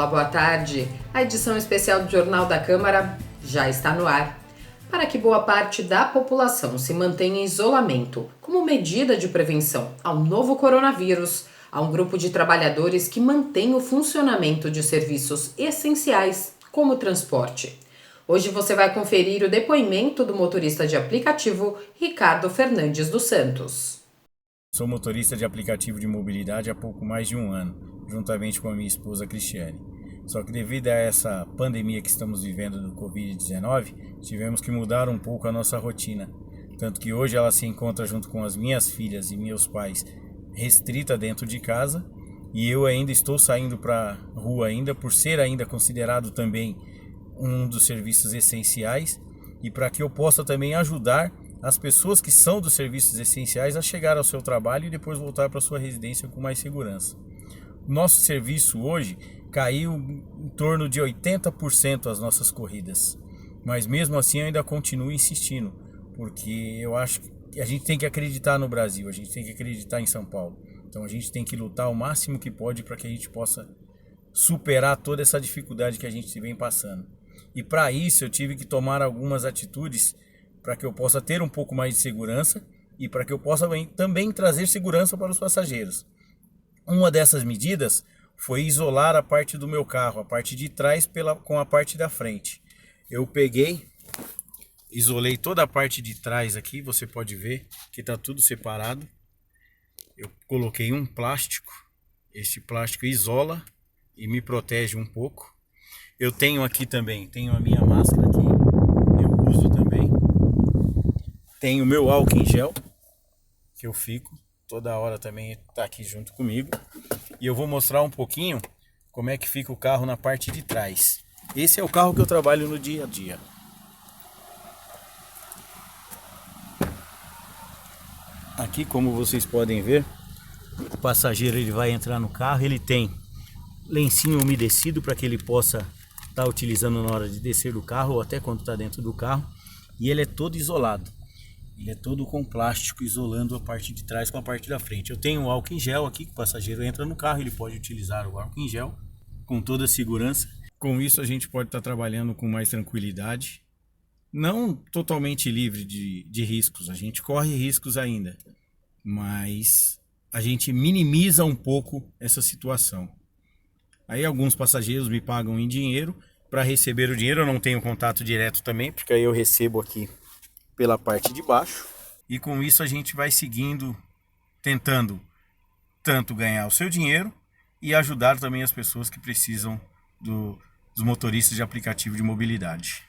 Olá, boa tarde. A edição especial do Jornal da Câmara já está no ar. Para que boa parte da população se mantenha em isolamento como medida de prevenção ao novo coronavírus, há um grupo de trabalhadores que mantém o funcionamento de serviços essenciais, como o transporte. Hoje você vai conferir o depoimento do motorista de aplicativo Ricardo Fernandes dos Santos. Sou motorista de aplicativo de mobilidade há pouco mais de um ano, juntamente com a minha esposa Cristiane. Só que devido a essa pandemia que estamos vivendo do Covid-19, tivemos que mudar um pouco a nossa rotina. Tanto que hoje ela se encontra junto com as minhas filhas e meus pais restrita dentro de casa, e eu ainda estou saindo para a rua ainda, por ser ainda considerado também um dos serviços essenciais, e para que eu possa também ajudar as pessoas que são dos serviços essenciais a chegar ao seu trabalho e depois voltar para sua residência com mais segurança. Nosso serviço hoje caiu em torno de 80% as nossas corridas, mas mesmo assim eu ainda continuo insistindo, porque eu acho que a gente tem que acreditar no Brasil, a gente tem que acreditar em São Paulo. Então a gente tem que lutar o máximo que pode para que a gente possa superar toda essa dificuldade que a gente vem passando. E para isso eu tive que tomar algumas atitudes para que eu possa ter um pouco mais de segurança e para que eu possa também trazer segurança para os passageiros. Uma dessas medidas foi isolar a parte do meu carro, a parte de trás com a parte da frente. Eu isolei toda a parte de trás aqui, você pode ver que está tudo separado. Eu coloquei um plástico, este plástico isola e me protege um pouco. Eu tenho aqui também, tenho a minha máscara aqui, eu uso também. Tenho o meu álcool em gel, que eu fico, toda hora também está aqui junto comigo. E eu vou mostrar um pouquinho como é que fica o carro na parte de trás. Esse é o carro que eu trabalho no dia a dia. Aqui, como vocês podem ver, o passageiro ele vai entrar no carro, ele tem lencinho umedecido para que ele possa estar utilizando na hora de descer do carro ou até quando está dentro do carro. E ele é todo isolado. Ele é todo com plástico, isolando a parte de trás com a parte da frente. Eu tenho o álcool em gel aqui, que o passageiro entra no carro, ele pode utilizar o álcool em gel com toda a segurança. Com isso a gente pode estar trabalhando com mais tranquilidade. Não totalmente livre de riscos, a gente corre riscos ainda, mas a gente minimiza um pouco essa situação. Aí alguns passageiros me pagam em dinheiro. Para receber o dinheiro eu não tenho contato direto também, porque aí eu recebo aqui pela parte de baixo, e com isso a gente vai seguindo, tentando tanto ganhar o seu dinheiro e ajudar também as pessoas que precisam dos motoristas de aplicativo de mobilidade.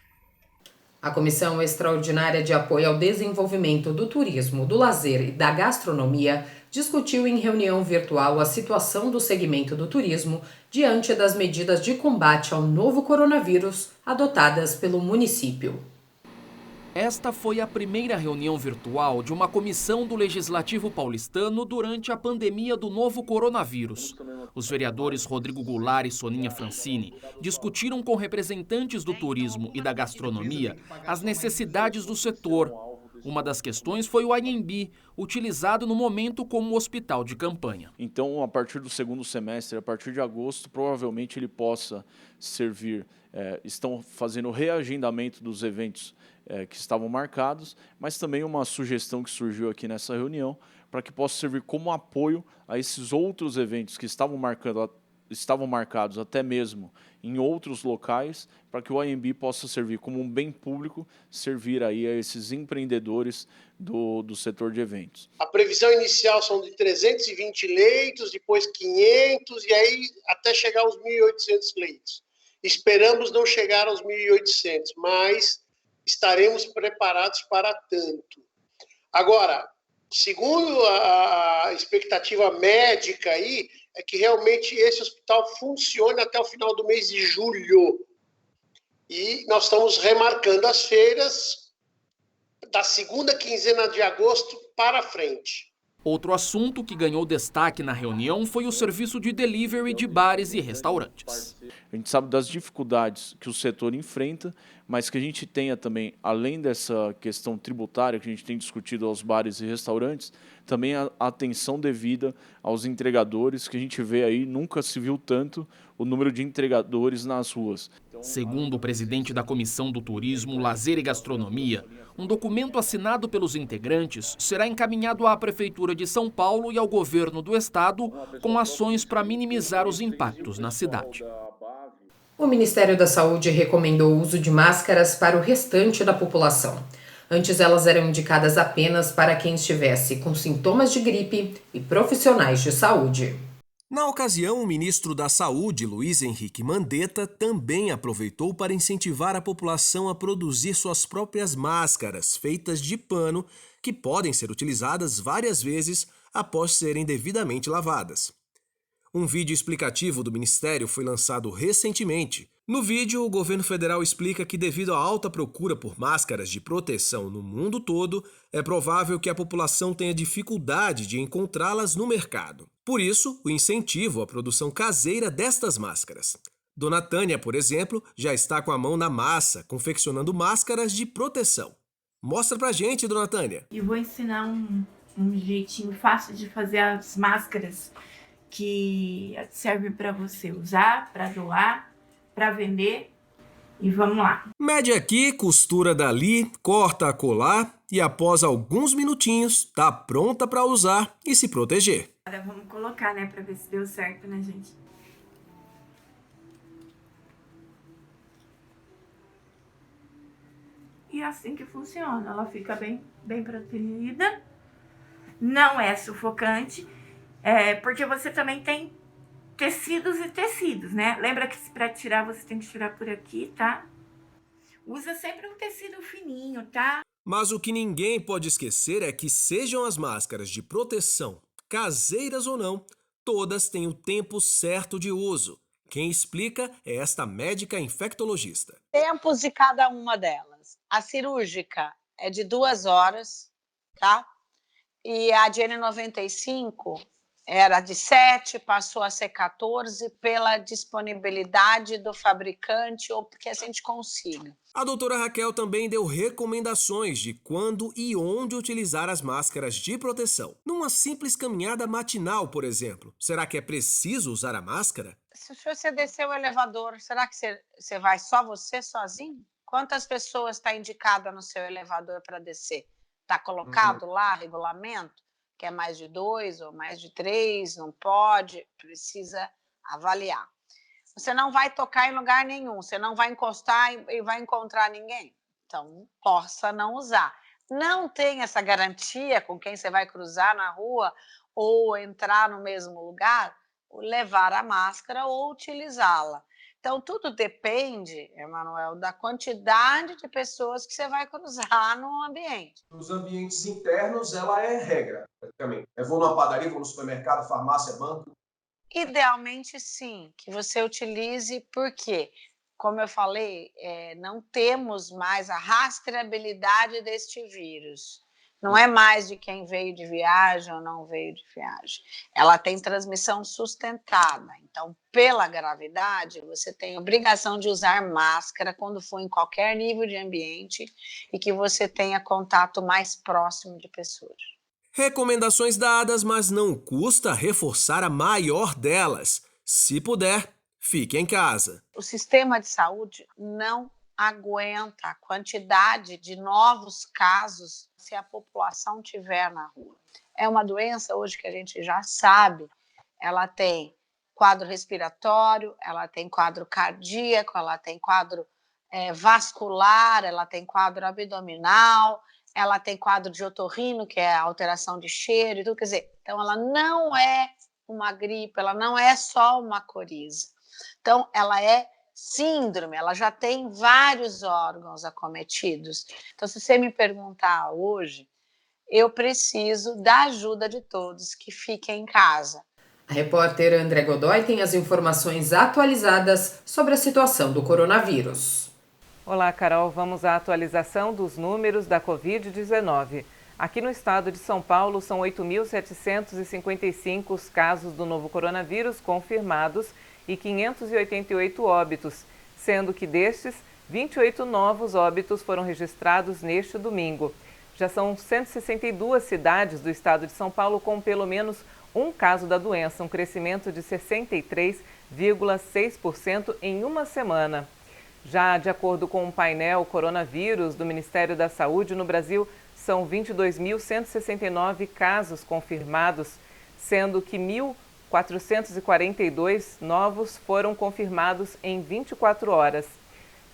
A Comissão Extraordinária de Apoio ao Desenvolvimento do Turismo, do Lazer e da Gastronomia discutiu em reunião virtual a situação do segmento do turismo diante das medidas de combate ao novo coronavírus adotadas pelo município. Esta foi a primeira reunião virtual de uma comissão do Legislativo paulistano durante a pandemia do novo coronavírus. Os vereadores Rodrigo Goulart e Soninha Francini discutiram com representantes do turismo e da gastronomia as necessidades do setor. Uma das questões foi o ANB, utilizado no momento como hospital de campanha. Então, a partir do segundo semestre, a partir de agosto, provavelmente ele possa servir. Estão fazendo o reagendamento dos eventos que estavam marcados, mas também uma sugestão que surgiu aqui nessa reunião para que possa servir como apoio a esses outros eventos que estavam marcados até mesmo em outros locais, para que o ANB possa servir como um bem público, servir aí a esses empreendedores do setor de eventos. A previsão inicial são de 320 leitos, depois 500 e aí até chegar aos 1.800 leitos. Esperamos não chegar aos 1.800, mas estaremos preparados para tanto. Agora, segundo a expectativa médica aí, é que realmente esse hospital funcione até o final do mês de julho. E nós estamos remarcando as feiras da segunda quinzena de agosto para frente. Outro assunto que ganhou destaque na reunião foi o serviço de delivery de bares e restaurantes. A gente sabe das dificuldades que o setor enfrenta, mas que a gente tenha também, além dessa questão tributária que a gente tem discutido aos bares e restaurantes, também a atenção devida aos entregadores, que a gente vê aí, nunca se viu tanto o número de entregadores nas ruas. Segundo o presidente da Comissão do Turismo, Lazer e Gastronomia, um documento assinado pelos integrantes será encaminhado à Prefeitura de São Paulo e ao governo do estado com ações para minimizar os impactos na cidade. O Ministério da Saúde recomendou o uso de máscaras para o restante da população. Antes, elas eram indicadas apenas para quem estivesse com sintomas de gripe e profissionais de saúde. Na ocasião, o ministro da Saúde, Luiz Henrique Mandetta, também aproveitou para incentivar a população a produzir suas próprias máscaras, feitas de pano, que podem ser utilizadas várias vezes após serem devidamente lavadas. Um vídeo explicativo do Ministério foi lançado recentemente. No vídeo, o governo federal explica que, devido à alta procura por máscaras de proteção no mundo todo, é provável que a população tenha dificuldade de encontrá-las no mercado. Por isso, o incentivo à produção caseira destas máscaras. Dona Tânia, por exemplo, já está com a mão na massa, confeccionando máscaras de proteção. Mostra pra gente, Dona Tânia. E vou ensinar um jeitinho fácil de fazer as máscaras que servem para você usar, para doar, para vender. E vamos lá. Mede aqui, costura dali, corta a colar e após alguns minutinhos tá pronta para usar e se proteger. Agora vamos colocar, né, para ver se deu certo, né, gente? E é assim que funciona. Ela fica bem protegida. Não é sufocante. Porque você também tem tecidos e tecidos, né? Lembra que para tirar você tem que tirar por aqui, tá? Usa sempre um tecido fininho, tá? Mas o que ninguém pode esquecer é que sejam as máscaras de proteção, caseiras ou não, todas têm o tempo certo de uso. Quem explica é esta médica infectologista. Tempos de cada uma delas. A cirúrgica é de 2 horas, tá? E a de N95 era de 7, passou a ser 14 pela disponibilidade do fabricante ou porque a gente consiga. A doutora Raquel também deu recomendações de quando e onde utilizar as máscaras de proteção. Numa simples caminhada matinal, por exemplo. Será que é preciso usar a máscara? Se você descer o elevador, será que você vai só você sozinho? Quantas pessoas está indicada no seu elevador para descer? Está colocado lá, regulamento? Que é mais de 2 ou mais de 3, não pode, precisa avaliar. Você não vai tocar em lugar nenhum, você não vai encostar e vai encontrar ninguém. Então, possa não usar. Não tem essa garantia com quem você vai cruzar na rua ou entrar no mesmo lugar, levar a máscara ou utilizá-la. Então, tudo depende, Emanuel, da quantidade de pessoas que você vai cruzar no ambiente. Nos ambientes internos, ela é regra, praticamente. Eu vou numa padaria, vou no supermercado, farmácia, banco. Idealmente, sim, que você utilize, porque, como eu falei, não temos mais a rastreabilidade deste vírus. Não é mais de quem veio de viagem ou não veio de viagem. Ela tem transmissão sustentada. Então, pela gravidade, você tem obrigação de usar máscara quando for em qualquer nível de ambiente e que você tenha contato mais próximo de pessoas. Recomendações dadas, mas não custa reforçar a maior delas. Se puder, fique em casa. O sistema de saúde não aguenta a quantidade de novos casos se a população tiver na rua. É uma doença hoje que a gente já sabe, ela tem quadro respiratório, ela tem quadro cardíaco, ela tem quadro vascular, ela tem quadro abdominal, ela tem quadro de otorrino, que é a alteração de cheiro e tudo, quer dizer, então ela não é uma gripe, ela não é só uma coriza. Então, ela é síndrome, ela já tem vários órgãos acometidos. Então, se você me perguntar hoje, eu preciso da ajuda de todos que fiquem em casa. A repórter André Godoy tem as informações atualizadas sobre a situação do coronavírus. Olá, Carol. Vamos à atualização dos números da Covid-19. Aqui no estado de São Paulo, são 8.755 os casos do novo coronavírus confirmados e 588 óbitos, sendo que destes, 28 novos óbitos foram registrados neste domingo. Já são 162 cidades do estado de São Paulo com pelo menos um caso da doença, um crescimento de 63,6% em uma semana. Já de acordo com o painel Coronavírus do Ministério da Saúde, no Brasil, são 22.169 casos confirmados, sendo que 1.442 novos foram confirmados em 24 horas.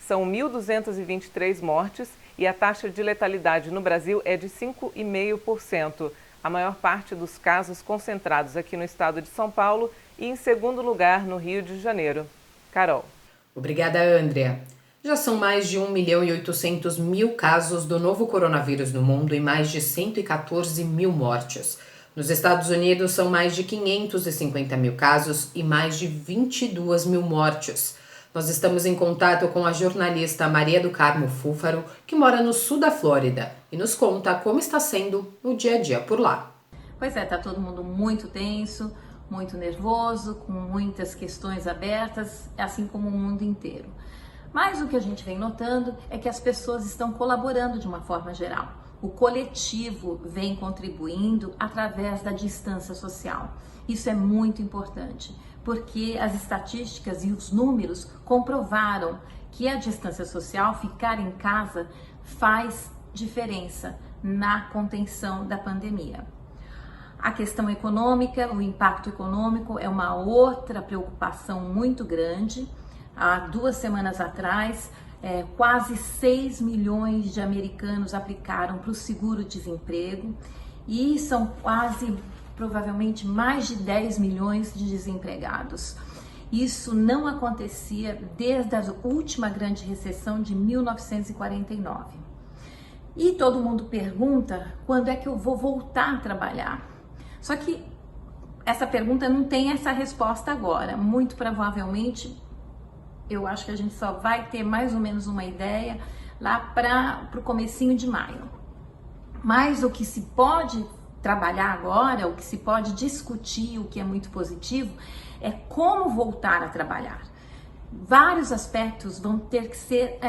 São 1.223 mortes e a taxa de letalidade no Brasil é de 5,5%. A maior parte dos casos concentrados aqui no estado de São Paulo e, em segundo lugar, no Rio de Janeiro. Carol. Obrigada, Andrea. Já são mais de 1.800.000 casos do novo coronavírus no mundo e mais de 114 mil mortes. Nos Estados Unidos, são mais de 550 mil casos e mais de 22 mil mortes. Nós estamos em contato com a jornalista Maria do Carmo Fúfaro, que mora no sul da Flórida, e nos conta como está sendo o dia a dia por lá. Pois é, tá todo mundo muito tenso, muito nervoso, com muitas questões abertas, assim como o mundo inteiro. Mas o que a gente vem notando é que as pessoas estão colaborando de uma forma geral. O coletivo vem contribuindo através da distância social. Isso é muito importante, porque as estatísticas e os números comprovaram que a distância social, ficar em casa, faz diferença na contenção da pandemia. A questão econômica, o impacto econômico é uma outra preocupação muito grande. Há 2 semanas atrás, quase 6 milhões de americanos aplicaram para o seguro-desemprego e são quase, provavelmente, mais de 10 milhões de desempregados. Isso não acontecia desde a última grande recessão de 1949. E todo mundo pergunta quando é que eu vou voltar a trabalhar. Só que essa pergunta não tem essa resposta agora. Muito provavelmente, eu acho que a gente só vai ter mais ou menos uma ideia lá para o comecinho de maio. Mas o que se pode trabalhar agora, o que se pode discutir, o que é muito positivo, é como voltar a trabalhar. Vários aspectos vão ter que ser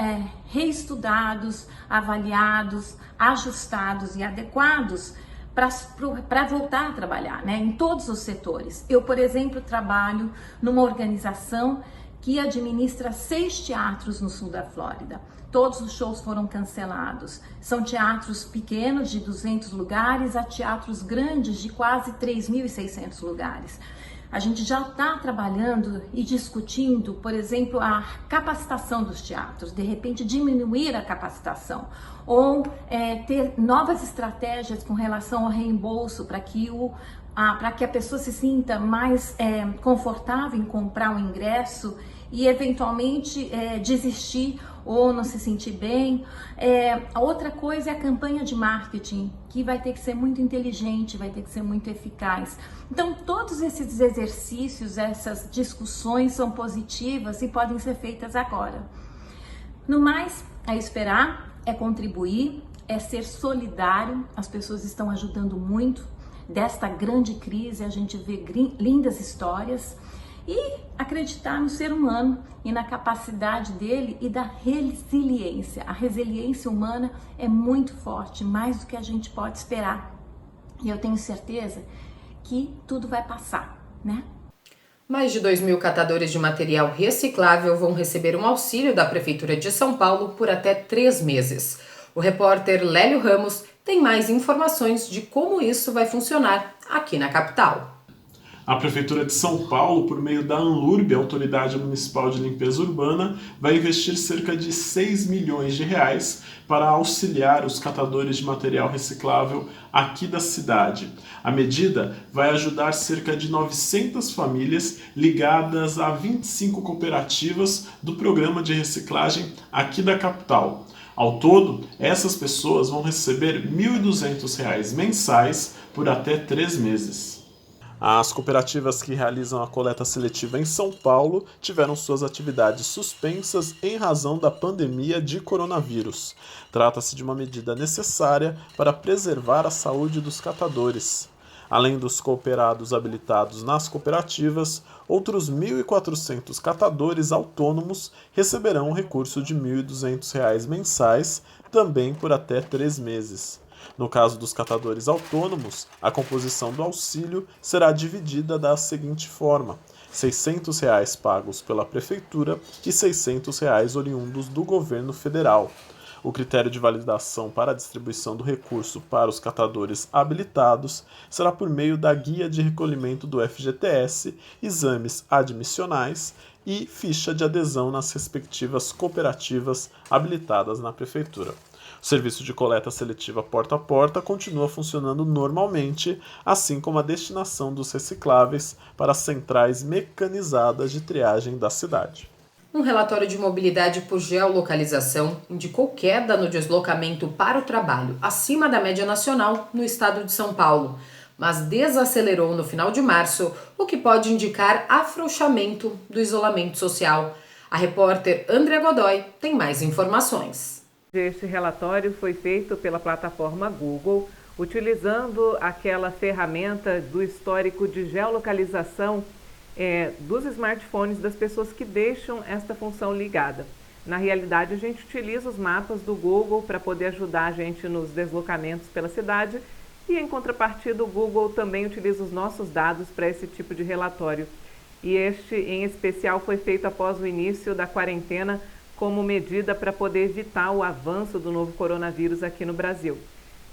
reestudados, avaliados, ajustados e adequados para voltar a trabalhar, né, em todos os setores. Eu, por exemplo, trabalho numa organização que administra 6 teatros no sul da Flórida. Todos os shows foram cancelados. São teatros pequenos de 200 lugares a teatros grandes de quase 3.600 lugares. A gente já está trabalhando e discutindo, por exemplo, a capacitação dos teatros, de repente diminuir a capacitação ou ter novas estratégias com relação ao reembolso para que a pessoa se sinta mais confortável em comprar o ingresso e eventualmente desistir ou não se sentir bem. A outra coisa é a campanha de marketing, que vai ter que ser muito inteligente, vai ter que ser muito eficaz. Então, todos esses exercícios, essas discussões são positivas e podem ser feitas agora. No mais, é esperar, é contribuir, é ser solidário. As pessoas estão ajudando muito. Desta grande crise, a gente vê lindas histórias. E acreditar no ser humano e na capacidade dele e da resiliência. A resiliência humana é muito forte, mais do que a gente pode esperar. E eu tenho certeza que tudo vai passar, né? Mais de 2.000 catadores de material reciclável vão receber um auxílio da Prefeitura de São Paulo por até 3 meses. O repórter Lélio Ramos tem mais informações de como isso vai funcionar aqui na capital. A Prefeitura de São Paulo, por meio da ANLURB, Autoridade Municipal de Limpeza Urbana, vai investir cerca de 6 milhões de reais para auxiliar os catadores de material reciclável aqui da cidade. A medida vai ajudar cerca de 900 famílias ligadas a 25 cooperativas do programa de reciclagem aqui da capital. Ao todo, essas pessoas vão receber R$ 1.200 mensais por até 3 meses. As cooperativas que realizam a coleta seletiva em São Paulo tiveram suas atividades suspensas em razão da pandemia de coronavírus. Trata-se de uma medida necessária para preservar a saúde dos catadores. Além dos cooperados habilitados nas cooperativas, outros 1.400 catadores autônomos receberão um recurso de R$ 1.200 mensais, também por até 3 meses. No caso dos catadores autônomos, a composição do auxílio será dividida da seguinte forma: R$ 600 pagos pela Prefeitura e R$ 600 oriundos do governo federal. O critério de validação para a distribuição do recurso para os catadores habilitados será por meio da guia de recolhimento do FGTS, exames admissionais e ficha de adesão nas respectivas cooperativas habilitadas na Prefeitura. O serviço de coleta seletiva porta a porta continua funcionando normalmente, assim como a destinação dos recicláveis para as centrais mecanizadas de triagem da cidade. Um relatório de mobilidade por geolocalização indicou queda no deslocamento para o trabalho, acima da média nacional no estado de São Paulo, mas desacelerou no final de março, o que pode indicar afrouxamento do isolamento social. A repórter Andrea Godoy tem mais informações. Este relatório foi feito pela plataforma Google, utilizando aquela ferramenta do histórico de geolocalização dos smartphones das pessoas que deixam esta função ligada. Na realidade, a gente utiliza os mapas do Google para poder ajudar a gente nos deslocamentos pela cidade e, em contrapartida, o Google também utiliza os nossos dados para esse tipo de relatório. E este, em especial, foi feito após o início da quarentena como medida para poder evitar o avanço do novo coronavírus aqui no Brasil.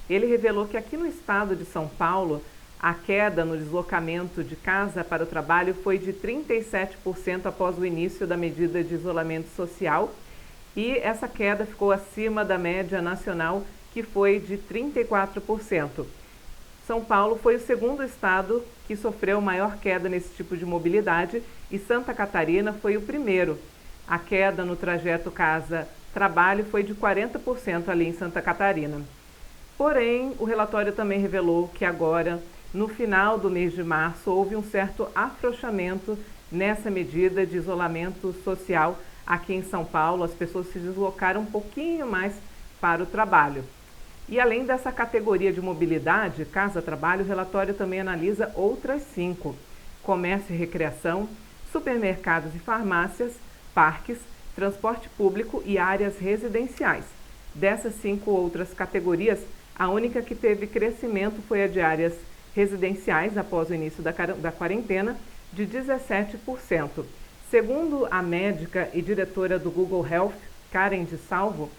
Ele revelou que aqui no estado de São Paulo, a queda no deslocamento de casa para o trabalho foi de 37% após o início da medida de isolamento social e essa queda ficou acima da média nacional, que foi de 34%. São Paulo foi o segundo estado que sofreu maior queda nesse tipo de mobilidade e Santa Catarina foi o primeiro. A queda no trajeto casa-trabalho foi de 40% ali em Santa Catarina. Porém, o relatório também revelou que agora, no final do mês de março, houve um certo afrouxamento nessa medida de isolamento social aqui em São Paulo. As pessoas se deslocaram um pouquinho mais para o trabalho. E além dessa categoria de mobilidade, casa-trabalho, o relatório também analisa outras 5: comércio e recreação, supermercados e farmácias, parques, transporte público e áreas residenciais. Dessas 5 outras categorias, a única que teve crescimento foi a de áreas residenciais após o início da quarentena, de 17%. Segundo a médica e diretora do Google Health, Karen de Salvo,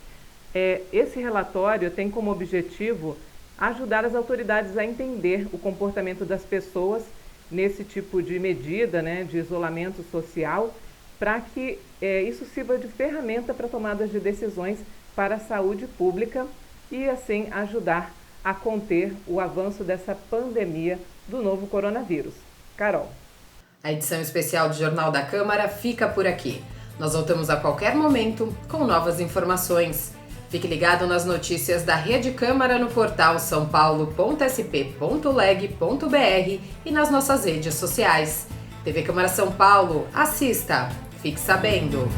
esse relatório tem como objetivo ajudar as autoridades a entender o comportamento das pessoas nesse tipo de medida, de isolamento social, para que isso sirva de ferramenta para tomadas de decisões para a saúde pública e, assim, ajudar a conter o avanço dessa pandemia do novo coronavírus. Carol. A edição especial do Jornal da Câmara fica por aqui. Nós voltamos a qualquer momento com novas informações. Fique ligado nas notícias da Rede Câmara no portal saopaulo.sp.leg.br e nas nossas redes sociais. TV Câmara São Paulo, assista! Fique sabendo!